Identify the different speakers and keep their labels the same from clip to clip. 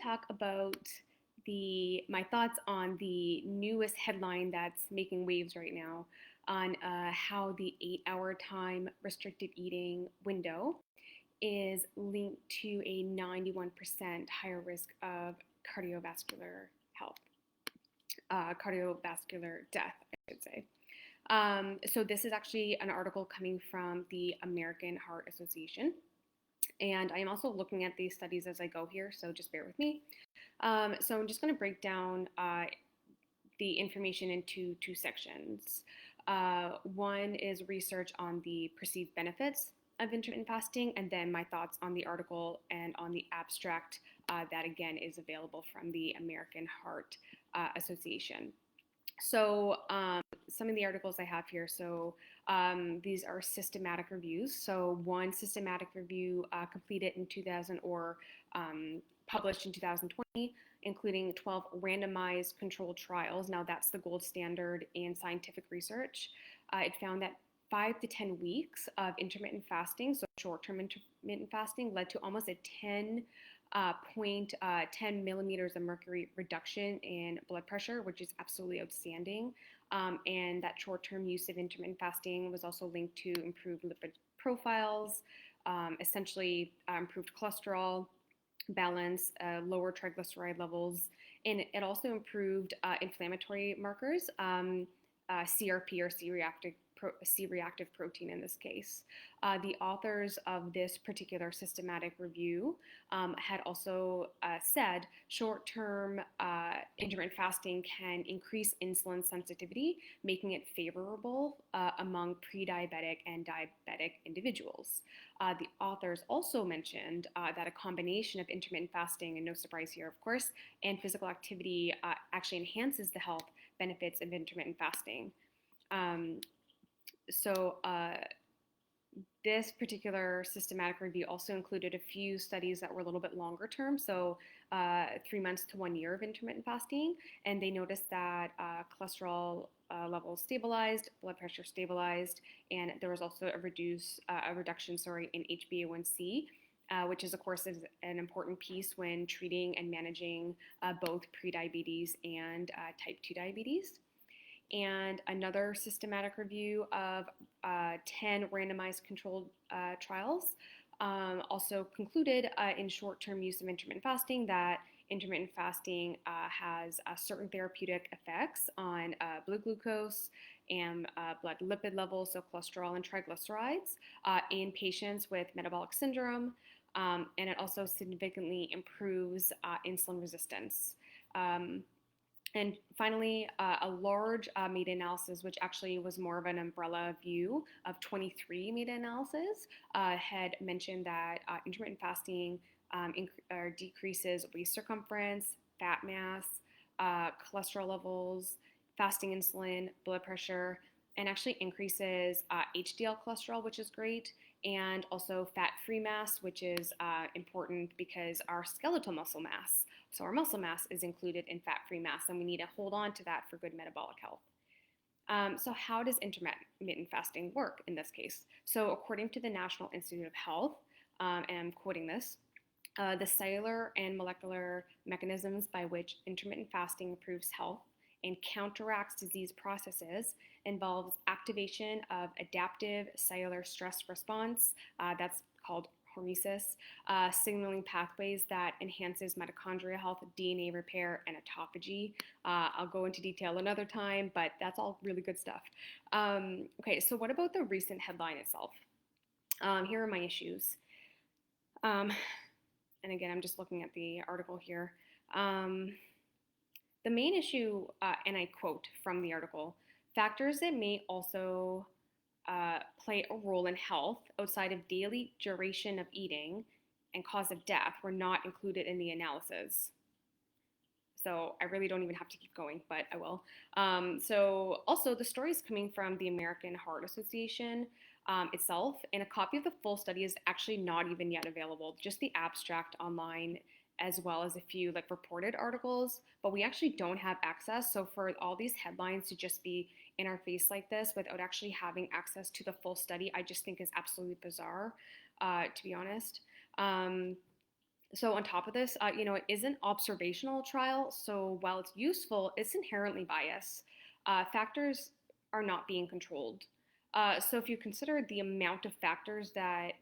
Speaker 1: talk about my thoughts on the newest headline that's making waves right now on how the 8-hour time restricted eating window is linked to a 91% higher risk of cardiovascular health, cardiovascular death, I should say. So this is actually an article coming from the American Heart Association. And I am also looking at these studies as I go here, so just bear with me. So I'm just going to break down the information into two sections. One is research on the perceived benefits of intermittent fasting, and then my thoughts on the article and on the abstract that again is available from the American Heart Association. So some of the articles I have here, so these are systematic reviews. So one systematic review completed in 2000 or published in 2020, including 12 randomized controlled trials. Now that's the gold standard in scientific research. It found that 5 to 10 weeks of intermittent fasting, so short-term intermittent fasting, led to almost a 10 millimeters of mercury reduction in blood pressure, which is absolutely outstanding. And that short-term use of intermittent fasting was also linked to improved lipid profiles, essentially improved cholesterol balance, lower triglyceride levels, and it also improved inflammatory markers, CRP or C-reactive protein in this case. The authors of this particular systematic review had also said short-term intermittent fasting can increase insulin sensitivity, making it favorable among pre-diabetic and diabetic individuals. The authors also mentioned that a combination of intermittent fasting, and no surprise here, of course, and physical activity actually enhances the health benefits of intermittent fasting. So this particular systematic review also included a few studies that were a little bit longer term, so 3 months to 1 year of intermittent fasting, and they noticed that cholesterol levels stabilized, blood pressure stabilized, and there was also a reduction in HbA1c, which is, of course, is an important piece when treating and managing both prediabetes and type 2 diabetes. And another systematic review of 10 randomized controlled trials also concluded in short-term use of intermittent fasting that intermittent fasting has certain therapeutic effects on blood glucose and blood lipid levels, so cholesterol and triglycerides, in patients with metabolic syndrome, and it also significantly improves insulin resistance. And finally, a large meta-analysis, which actually was more of an umbrella view of 23 meta-analyses, had mentioned that intermittent fasting decreases waist circumference, fat mass, cholesterol levels, fasting insulin, blood pressure, and actually increases HDL cholesterol, which is great, and also fat-free mass, which is important because our skeletal muscle mass, so our muscle mass is included in fat-free mass, and we need to hold on to that for good metabolic health. So how does intermittent fasting work in this case? So according to the National Institute of Health, and I'm quoting this, the cellular and molecular mechanisms by which intermittent fasting improves health and counteracts disease processes involves activation of adaptive cellular stress response, that's called hormesis, signaling pathways that enhances mitochondrial health, DNA repair, and autophagy. I'll go into detail another time, but that's all really good stuff. Okay, so what about the recent headline itself? Here are my issues. And again, I'm just looking at the article here. The main issue, and I quote from the article, factors that may also play a role in health outside of daily duration of eating and cause of death were not included in the analysis. So I really don't even have to keep going, but I will. So also the story is coming from the American Heart Association itself, and a copy of the full study is actually not even yet available, just the abstract online, as well as a few reported articles, but we actually don't have access. So for all these headlines to just be in our face like this without actually having access to the full study, I just think is absolutely bizarre, to be honest. So on top of this, it is an observational trial. So while it's useful, it's inherently biased. Factors are not being controlled. So if you consider the amount of factors that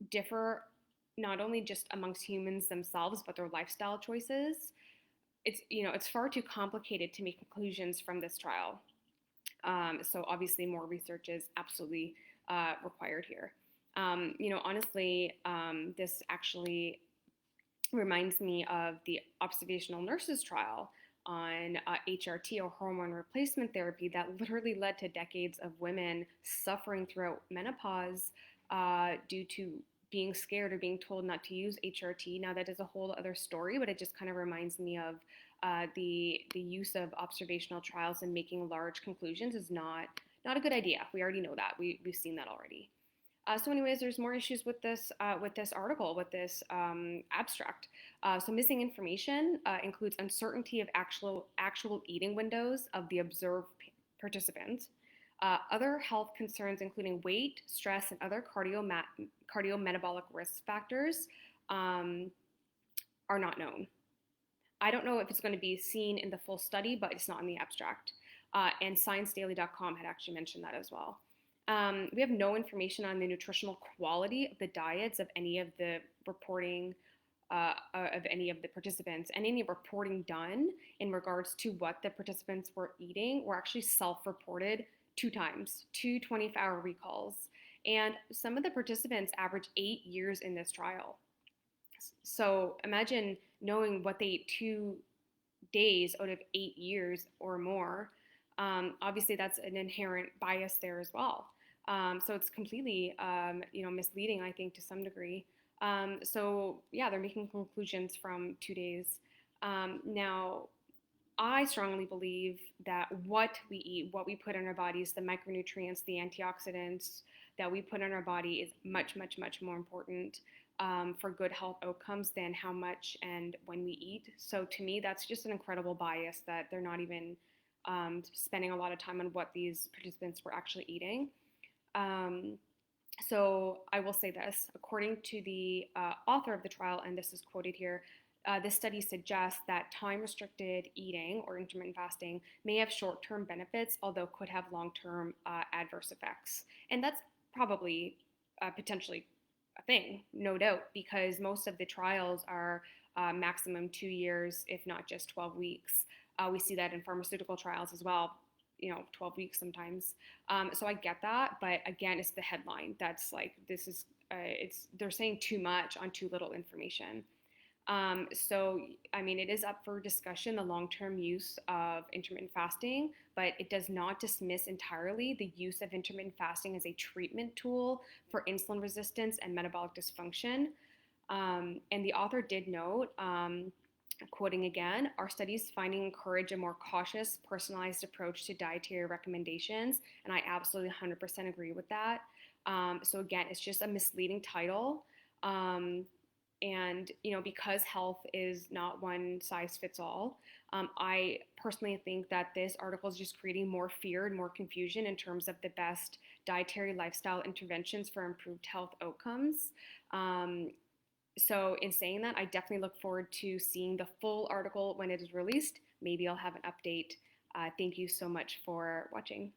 Speaker 1: differ not only just amongst humans themselves, but their lifestyle choices, it's far too complicated to make conclusions from this trial. So obviously, more research is absolutely required here. Honestly, this actually reminds me of the observational nurses trial on HRT, or hormone replacement therapy, that literally led to decades of women suffering throughout menopause due to being scared or being told not to use HRT. Now that is a whole other story, but it just kind of reminds me of the use of observational trials and making large conclusions is not a good idea. We already know that. We've seen that already. So, anyways, there's more issues with this article, with this abstract. So, missing information includes uncertainty of actual eating windows of the observed participants. Other health concerns, including weight, stress, and other cardiometabolic risk factors, um, are not known. I don't know if it's going to be seen in the full study, but it's not in the abstract. And ScienceDaily.com had actually mentioned that as well. We have no information on the nutritional quality of the diets of any of the reporting of any of the participants, and any reporting done in regards to what the participants were eating were actually self-reported 2 times, two 24-hour recalls. And some of the participants averaged 8 years in this trial. So imagine knowing what they ate 2 days out of 8 years or more. Obviously, that's an inherent bias there as well. So it's completely, misleading, I think, to some degree. So yeah, they're making conclusions from 2 days. Now, I strongly believe that what we eat, what we put in our bodies, the micronutrients, the antioxidants that we put in our body is much, much, much more important for good health outcomes than how much and when we eat. So to me, that's just an incredible bias that they're not even spending a lot of time on what these participants were actually eating. Um, so I will say this, according to the author of the trial, and this is quoted here, this study suggests that time-restricted eating or intermittent fasting may have short-term benefits, although could have long-term adverse effects. And that's probably potentially a thing, no doubt, because most of the trials are maximum 2 years, if not just 12 weeks. We see that in pharmaceutical trials as well, 12 weeks sometimes. So I get that, but again, it's the headline that's like, this is, they're saying too much on too little information. So, I mean, it is up for discussion, the long-term use of intermittent fasting, but it does not dismiss entirely the use of intermittent fasting as a treatment tool for insulin resistance and metabolic dysfunction. And the author did note, quoting again, our studies finding encourage a more cautious, personalized approach to dietary recommendations, and I absolutely 100% agree with that. So again, it's just a misleading title. And because health is not one size fits all, I personally think that this article is just creating more fear and more confusion in terms of the best dietary lifestyle interventions for improved health outcomes. So in saying that, I definitely look forward to seeing the full article when it is released. Maybe I'll have an update. Thank you so much for watching.